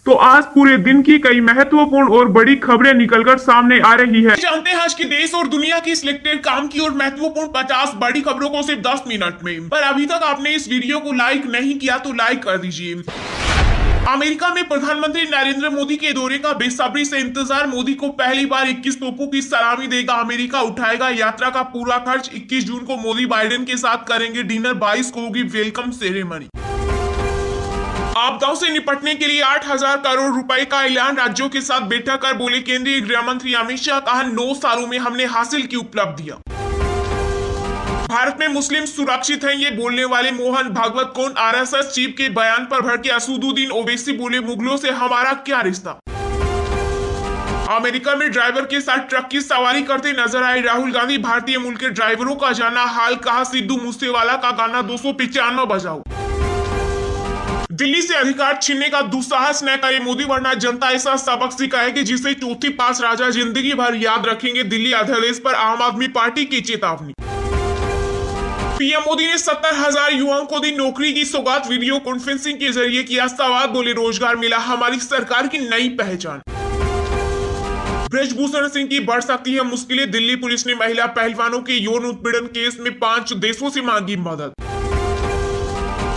तो आज पूरे दिन की कई महत्वपूर्ण और बड़ी खबरें निकलकर सामने आ रही है। जानते हैं आज की देश और दुनिया की सिलेक्टेड काम की और महत्वपूर्ण 50 बड़ी खबरों को सिर्फ 10 मिनट में। पर अभी तक आपने इस वीडियो को लाइक नहीं किया तो लाइक कर दीजिए। अमेरिका में प्रधानमंत्री नरेंद्र मोदी के दौरे का बेसब्री से इंतजार। मोदी को पहली बार 21 तोपों की सलामी देगा अमेरिका, उठाएगा यात्रा का पूरा खर्च। 21 जून को मोदी बाइडेन के साथ करेंगे डिनर, 22 को होगी वेलकम सेरेमनी। आपदाओं से निपटने के लिए 8,000 करोड़ रुपए का ऐलान, राज्यों के साथ बैठक कर बोले केंद्रीय गृह मंत्री अमित शाह। कहा 9 सालों में हमने हासिल की उपलब्धियां। भारत में मुस्लिम सुरक्षित हैं, ये बोलने वाले मोहन भागवत कौन? आरएसएस चीफ के बयान पर भड़के असदुद्दीन ओवैसी, बोले मुगलों से हमारा क्या रिश्ता। अमेरिका में ड्राइवर के साथ ट्रक की सवारी करते नजर आए राहुल गांधी। भारतीय मूल के ड्राइवरों का जाना हाल, कहा सिद्धू मूसेवाला का गाना 295 बजाओ। दिल्ली से अधिकार छीनने का दुस्साहस न करे मोदी, वरना जनता ऐसा सबक सिखाएगी जिसे चौथी पास राजा जिंदगी भर याद रखेंगे। दिल्ली अध्यादेश पर आम आदमी पार्टी की चेतावनी। पीएम मोदी ने 70,000 युवाओं को दी नौकरी की सौगात, वीडियो कॉन्फ्रेंसिंग के जरिए किया संवाद, बोले रोजगार मिला हमारी सरकार की नई पहचान। ब्रजभूषण सिंह की बढ़ सकती है मुश्किलें, दिल्ली पुलिस ने महिला पहलवानों के यौन उत्पीड़न केस में 5 देशों से मांगी मदद।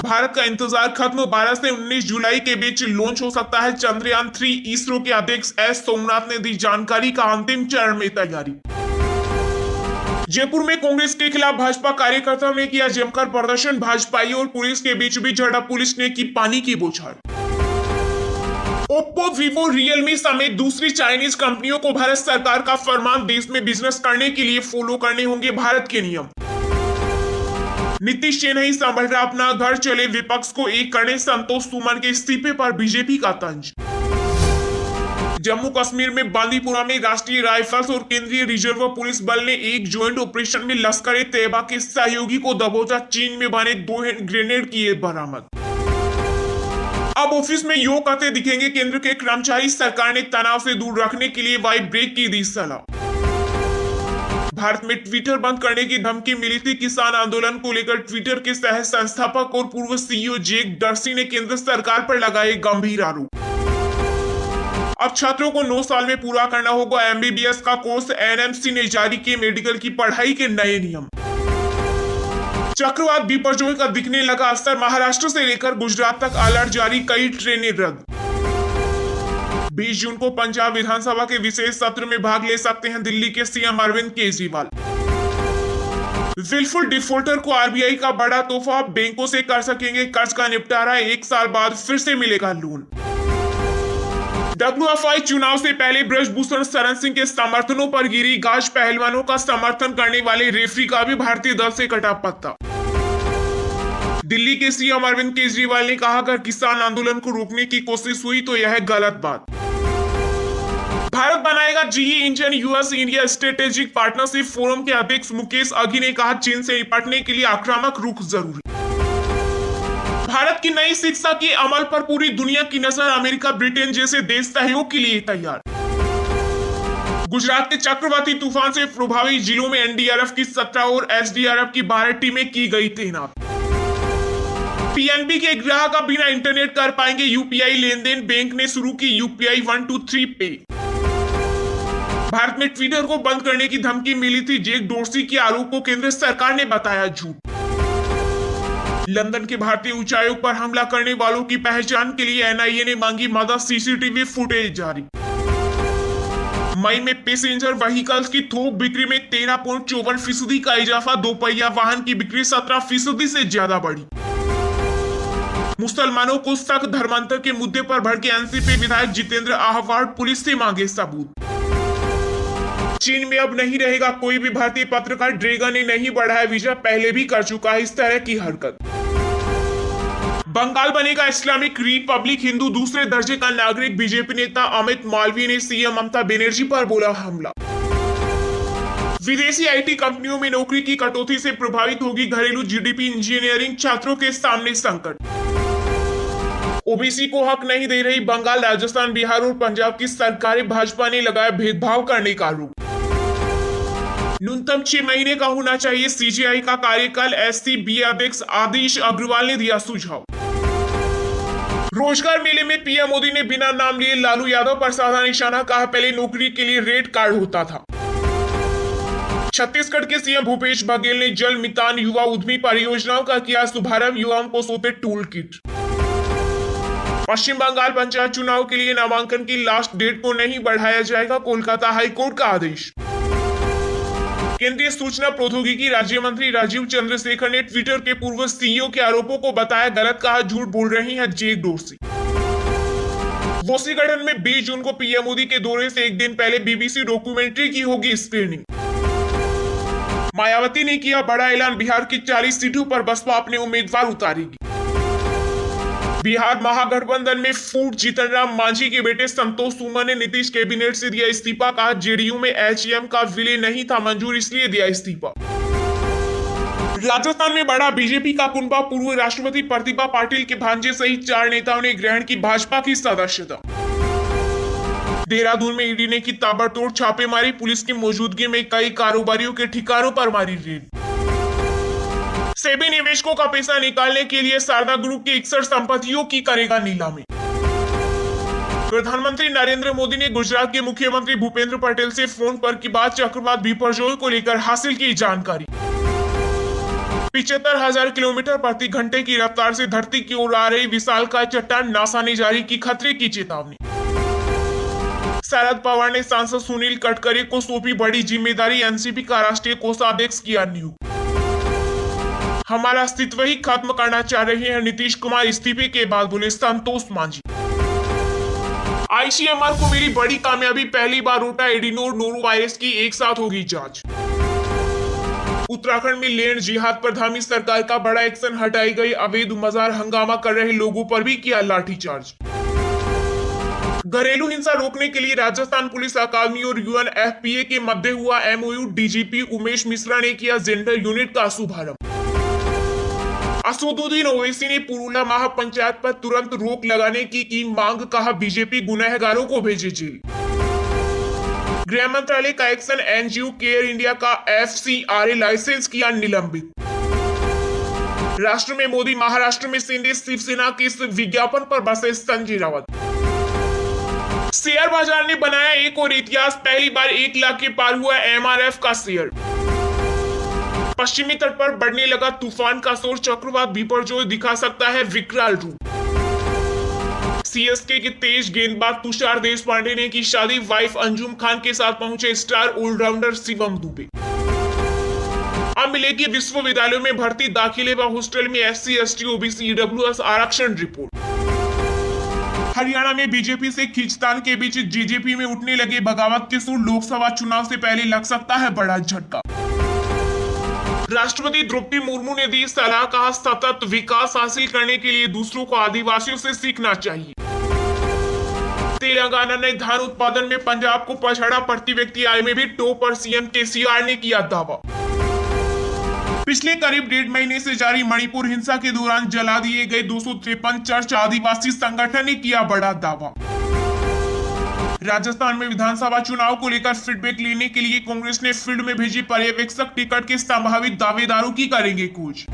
भारत का इंतजार खत्म, 12 से 19 जुलाई के बीच लॉन्च हो सकता है चंद्रयान 3। इसरो के अध्यक्ष एस सोमनाथ ने दी जानकारी, का अंतिम चरण में तैयारी। जयपुर में कांग्रेस के खिलाफ भाजपा कार्यकर्ताओं ने किया जमकर प्रदर्शन, भाजपाई और पुलिस के बीच भी झड़प, पुलिस ने की पानी की बौछार। ओप्पो, वीवो, रियलमी समेत दूसरी चाइनीज कंपनियों को भारत सरकार का फरमान, देश में बिजनेस करने के लिए फॉलो करने होंगे भारत के नियम। नीतीश से नहीं संभल रहा अपना घर, चले विपक्ष को एक करने, संतोष सुमन के इस्तीफे पर बीजेपी का तंज। जम्मू कश्मीर में बांदीपुरा में राष्ट्रीय राइफल्स और केंद्रीय रिजर्व पुलिस बल ने एक ज्वाइंट ऑपरेशन में लश्कर तैयबा के सहयोगी को दबोचा, चीन में बने 2 हैंड ग्रेनेड किए बरामद। अब ऑफिस में योग करते दिखेंगे केंद्र के कर्मचारी, सरकार ने तनाव से दूर रखने के लिए वाइब ब्रेक की दी सलाह। भारत में ट्विटर बंद करने की धमकी मिली थी, किसान आंदोलन को लेकर ट्विटर के सह संस्थापक और पूर्व सीईओ जैक डर्सी ने केंद्र सरकार पर लगाए गंभीर आरोप। अब छात्रों को 9 साल में पूरा करना होगा एमबीबीएस का कोर्स, एनएमसी ने जारी किए मेडिकल की पढ़ाई के नए नियम। चक्रवात बिपरजॉय का दिखने लगा असर, महाराष्ट्र से लेकर गुजरात तक अलर्ट जारी, कई ट्रेनें रद्द। 20 जून को पंजाब विधानसभा के विशेष सत्र में भाग ले सकते हैं दिल्ली के CM Arvind Kejriwal. Wilful defaulter को आरबीआई का बड़ा तोहफा, बैंकों से कर सकेंगे कर्ज का निपटारा, 1 साल बाद फिर से मिलेगा लोन। डब्ल्यूएफआई चुनाव से पहले ब्रजभूषण शरण सिंह के समर्थनों पर गिरी गाज, पहलवानों का समर्थन करने वाले रेफरी का भी भारतीय दल से कटा पत्ता। दिल्ली के सीएम अरविंद केजरीवाल ने कहा अगर किसान आंदोलन को रोकने की कोशिश हुई तो यह गलत बात। भारत बनाएगा GE engine, US India strategic partnership forum के अध्यक्ष मुकेश अघी ने कहा चीन से निपटने के लिए आक्रामक रुख जरूरी। भारत की नई शिक्षा के अमल पर पूरी दुनिया की नजर, अमेरिका ब्रिटेन जैसे देश सहयोग के लिए तैयार। गुजरात के चक्रवाती तूफान से प्रभावित जिलों में एनडीआरएफ की 17 और एसडीआरएफ की 12 टीमें की गई तैनात। पीएनबी के ग्राहक अब बिना इंटरनेट कर पाएंगे यूपीआई लेन देन, बैंक ने शुरू की यूपीआई 123 पे। भारत में ट्विटर को बंद करने की धमकी मिली थी, जैक डोर्सी के आरोप को केंद्र सरकार ने बताया झूठ। लंदन के भारतीय उच्चायोग पर हमला करने वालों की पहचान के लिए एनआईए ने मांगी मदद, सीसीटीवी फुटेज जारी। मई में पैसेंजर व्हीकल्स की थोक बिक्री में 13.54% का इजाफा, 2 पहिया वाहन की बिक्री 17% से ज्यादा बढ़ी। मुसलमानों को सख्त धर्मांतर के मुद्दे पर भड़के एनसीपी विधायक जितेंद्र आहवाड़, पुलिस से मांगे सबूत। चीन में अब नहीं रहेगा कोई भी भारतीय पत्रकार, ड्रेगन ने नहीं बढ़ाया वीजा, पहले भी कर चुका है इस तरह की हरकत। बंगाल बनेगा इस्लामिक रिपब्लिक, हिंदू दूसरे दर्जे का नागरिक, बीजेपी नेता अमित मालवीय ने सीएम ममता बनर्जी पर बोला हमला। विदेशी आईटी कंपनियों में नौकरी की कटौती से प्रभावित होगी घरेलू जीडीपी, इंजीनियरिंग छात्रों के सामने संकट। ओबीसी को हक नहीं दे रही बंगाल, राजस्थान, बिहार और पंजाब की सरकारें, भाजपा ने लगाया भेदभाव करने का आरोप। न्यूनतम 6 महीने का होना चाहिए सीजीआई का कार्यकाल, एससीबी अध्यक्ष आदिश अग्रवाल ने दिया सुझाव। रोजगार मेले में पीएम मोदी ने बिना नाम लिए लालू यादव पर साधा निशाना, कहा पहले नौकरी के लिए रेड कार्ड होता था। छत्तीसगढ़ के सीएम भूपेश बघेल ने जल मितान युवा उद्यमी परियोजनाओं का किया शुभारंभ, युवाओं को सौंपे टूल किट। पश्चिम बंगाल पंचायत चुनाव के लिए नामांकन की लास्ट डेट को नहीं बढ़ाया जाएगा, कोलकाता हाईकोर्ट का आदेश। केंद्रीय सूचना प्रौद्योगिकी राज्य मंत्री राजीव चंद्रशेखर ने ट्विटर के पूर्व सीईओ के आरोपों को बताया गलत, कहा झूठ बोल रही है जैक डोर्सी। वॉशिंगटन में 20 जून को पीएम मोदी के दौरे से एक दिन पहले बीबीसी डॉक्यूमेंट्री की होगी स्क्रीनिंग। मायावती ने किया बड़ा ऐलान, बिहार की 40 सीटों पर बसपा अपने उम्मीदवार उतारेगी। बिहार महागठबंधन में फूट, जीतन राम मांझी के बेटे संतोष सुमन ने नीतीश कैबिनेट से दिया इस्तीफा, कहा जेडीयू में एचएम का विलय नहीं था मंजूर, इसलिए दिया इस्तीफा। राजस्थान में बढ़ा बीजेपी का कुनबा, पूर्व राष्ट्रपति प्रतिभा पाटिल के भांजे सहित 4 नेताओं ने ग्रहण की भाजपा की सदस्यता। देहरादून में ईडी ने की ताबड़तोड़ छापेमारी, पुलिस की मौजूदगी में कई कारोबारियों के ठिकानों पर मारी रेड। सेबी निवेशकों का पैसा निकालने के लिए शारदा ग्रुप की 61 संपत्तियों की करेगा नीलामी। प्रधानमंत्री नरेंद्र मोदी ने गुजरात के मुख्यमंत्री भूपेंद्र पटेल से फोन पर की बात, चक्रवात बिपरजॉय को लेकर हासिल की जानकारी। 75,000 किलोमीटर प्रति घंटे की रफ्तार से धरती की ओर आ रही विशालकाय चट्टान, नासा ने जारी की खतरे की चेतावनी। शरद पवार ने सांसद सुनील गडकरी को सौंपी बड़ी जिम्मेदारी, एनसीपी का राष्ट्रीय कोषाध्यक्ष किया नियुक्त। हमारा अस्तित्व ही खत्म करना चाह रहे हैं नीतीश कुमार, इस्तीफे के बाद बोले संतोष मांझी। आईसीएमआर को मिली बड़ी कामयाबी, पहली बार रोटा एडिनो नोरो वायरस की एक साथ होगी जांच। उत्तराखंड में लैंड जिहाद पर धामी सरकार का बड़ा एक्शन, हटाई गई अवैध मजार, हंगामा कर रहे लोगों पर भी किया लाठीचार्ज। घरेलू हिंसा रोकने के लिए राजस्थान पुलिस अकादमी और यूएनएफपीए के मध्य हुआ एमओयू, डीजीपी उमेश मिश्रा ने किया जेंडर यूनिट का शुभारंभ। असदुद्दीन ओवैसी ने पुरुला महापंचायत पर तुरंत रोक लगाने की मांग, कहा बीजेपी गुनहगारों को भेजे जेल। गृह मंत्रालय का एक्शन, एनजीओ केयर इंडिया का एफसीआरए लाइसेंस किया निलंबित। राष्ट्र में मोदी, महाराष्ट्र में शिंदे, शिवसेना के इस विज्ञापन पर बसे संजय राउत। शेयर बाजार ने बनाया एक और इतिहास, पहली बार 1 लाख के पार हुआ एमआरएफ का शेयर। पश्चिमी तट पर बढ़ने लगा तूफान का शोर, चक्रवात बिपरजॉय दिखा सकता है विकराल रूप। सीएसके के तेज गेंदबाज तुषार देशपांडे ने की शादी, वाइफ अंजुम खान के साथ पहुंचे स्टार ऑलराउंडर शिवम दुबे। अब मिलेगी विश्वविद्यालयों में भर्ती, दाखिले व हॉस्टल में एससी, एसटी, ओबीसी, ईडब्ल्यूएस आरक्षण रिपोर्ट। हरियाणा में बीजेपी से खींचतान के बीच जेजेपी में उठने लगे बगावत के सुर, लोकसभा चुनाव से पहले लग सकता है बड़ा झटका। राष्ट्रपति द्रौपदी मुर्मू ने दी सलाह, कहा सतत विकास हासिल करने के लिए दूसरों को आदिवासियों से सीखना चाहिए। तेलंगाना ने धान उत्पादन में पंजाब को पछाड़ा, प्रति व्यक्ति आय में भी टॉप पर, सीएम केसीआर ने किया दावा। पिछले करीब 1.5 महीने से जारी मणिपुर हिंसा के दौरान जला दिए गए 253 चर्च, आदिवासी संगठन ने किया बड़ा दावा। राजस्थान में विधानसभा चुनाव को लेकर फीडबैक लेने के लिए कांग्रेस ने फील्ड में भेजी पर्यवेक्षक, टिकट के संभावित दावेदारों की करेंगे खोज।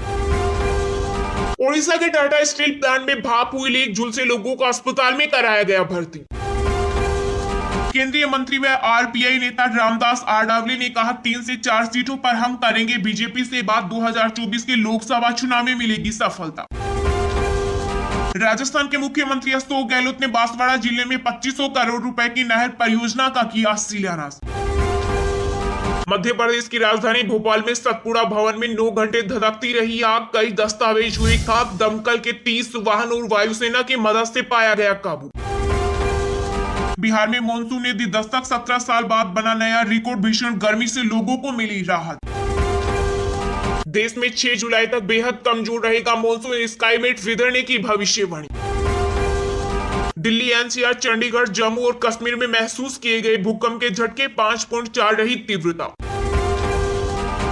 ओडिशा के टाटा स्टील प्लांट में भाप हुई लीक, झुलसे लोगों को अस्पताल में कराया गया भर्ती। केंद्रीय मंत्री व आरपीआई नेता रामदास आठवले ने कहा 3 से 4 सीटों पर हम करेंगे बीजेपी से बात, 2024 के लोकसभा चुनाव में मिलेगी सफलता। राजस्थान के मुख्यमंत्री अशोक गहलोत ने बांसवाड़ा जिले में 2500 करोड़ रुपए की नहर परियोजना का किया शिलान्यास। मध्य प्रदेश की राजधानी भोपाल में सतपुड़ा भवन में 9 घंटे धधकती रही आग, कई दस्तावेज हुए खाक, दमकल के 30 वाहन और वायुसेना की मदद से पाया गया काबू। बिहार में मानसून ने दी दस्तक, 17 साल बाद बना नया रिकॉर्ड, भीषण गर्मी से लोगों को मिली राहत। देश में 6 जुलाई तक बेहद कमजोर रहेगा मानसून, स्काईमेट वेदर ने की भविष्यवाणी। दिल्ली, एनसीआर, चंडीगढ़, जम्मू और कश्मीर में महसूस किए गए भूकंप के झटके, 5.4 रही तीव्रता।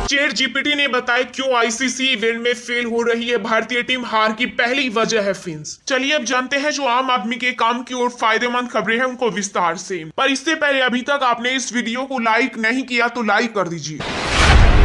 चैट जीपीटी ने बताया क्यों आईसीसी इवेंट में फेल हो रही है भारतीय टीम, हार की पहली वजह है फैंस। चलिए अब जानते हैं जो आम आदमी के काम की और फायदेमंद खबरें हैं उनको विस्तार से। पर इससे पहले अभी तक आपने इस वीडियो को लाइक नहीं किया तो लाइक कर दीजिए।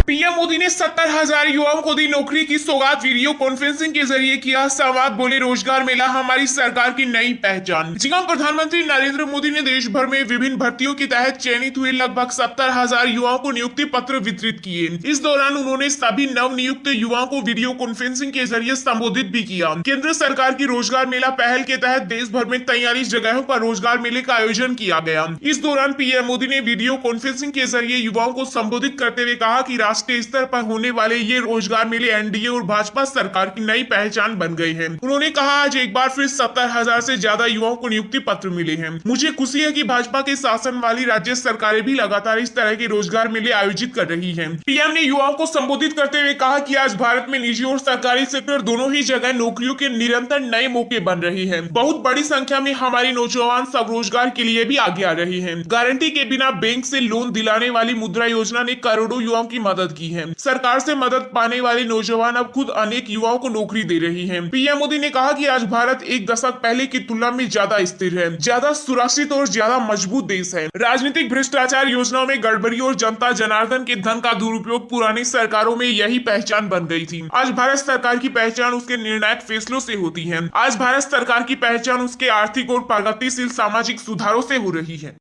पीएम मोदी ने 70,000 युवाओं को दी नौकरी की सौगात। वीडियो कॉन्फ्रेंसिंग के जरिए किया संवाद। बोले रोजगार मेला हमारी सरकार की नई पहचान। जी हां, प्रधानमंत्री नरेंद्र मोदी ने देश भर में विभिन्न भर्तियों के तहत चयनित हुए लगभग 70,000 युवाओं को नियुक्ति पत्र वितरित किए। इस दौरान उन्होंने सभी नव नियुक्त युवाओं को वीडियो कॉन्फ्रेंसिंग के जरिए संबोधित भी किया। केंद्र सरकार की रोजगार मेला पहल के तहत देश भर में 43 जगहों पर रोजगार मेले का आयोजन किया गया। इस दौरान पीएम मोदी ने वीडियो कॉन्फ्रेंसिंग के जरिए युवाओं को संबोधित करते हुए कहा कि राष्ट्रीय स्तर पर होने वाले ये रोजगार मेले एनडीए और भाजपा सरकार की नई पहचान बन गए हैं। उन्होंने कहा आज एक बार फिर 70,000 से ज्यादा युवाओं को नियुक्ति पत्र मिले हैं। मुझे खुशी है कि भाजपा के शासन वाली राज्य सरकारें भी लगातार इस तरह के रोजगार मेले आयोजित कर रही हैं। पीएम ने युवाओं को संबोधित करते हुए कहा कि आज भारत में निजी और सरकारी सेक्टर दोनों ही जगह नौकरियों के निरंतर नए मौके बन रहे हैं। बहुत बड़ी संख्या में हमारी नौजवान स्वरोजगार के लिए भी आगे आ रहे हैं। गारंटी के बिना बैंक से लोन दिलाने वाली मुद्रा योजना ने करोड़ों युवाओं की मदद की है। सरकार से मदद पाने वाले नौजवान अब खुद अनेक युवाओं को नौकरी दे रही हैं। पीएम मोदी ने कहा कि आज भारत एक दशक पहले की तुलना में ज्यादा स्थिर है, ज्यादा सुरक्षित और ज्यादा मजबूत देश है। राजनीतिक भ्रष्टाचार, योजनाओं में गड़बड़ी और जनता जनार्दन के धन का दुरुपयोग पुरानी सरकारों में यही पहचान बन गई थी। आज भारत सरकार की पहचान उसके निर्णायक फैसलों से होती है। आज भारत सरकार की पहचान उसके आर्थिक और प्रगतिशील सामाजिक सुधारों से हो रही है।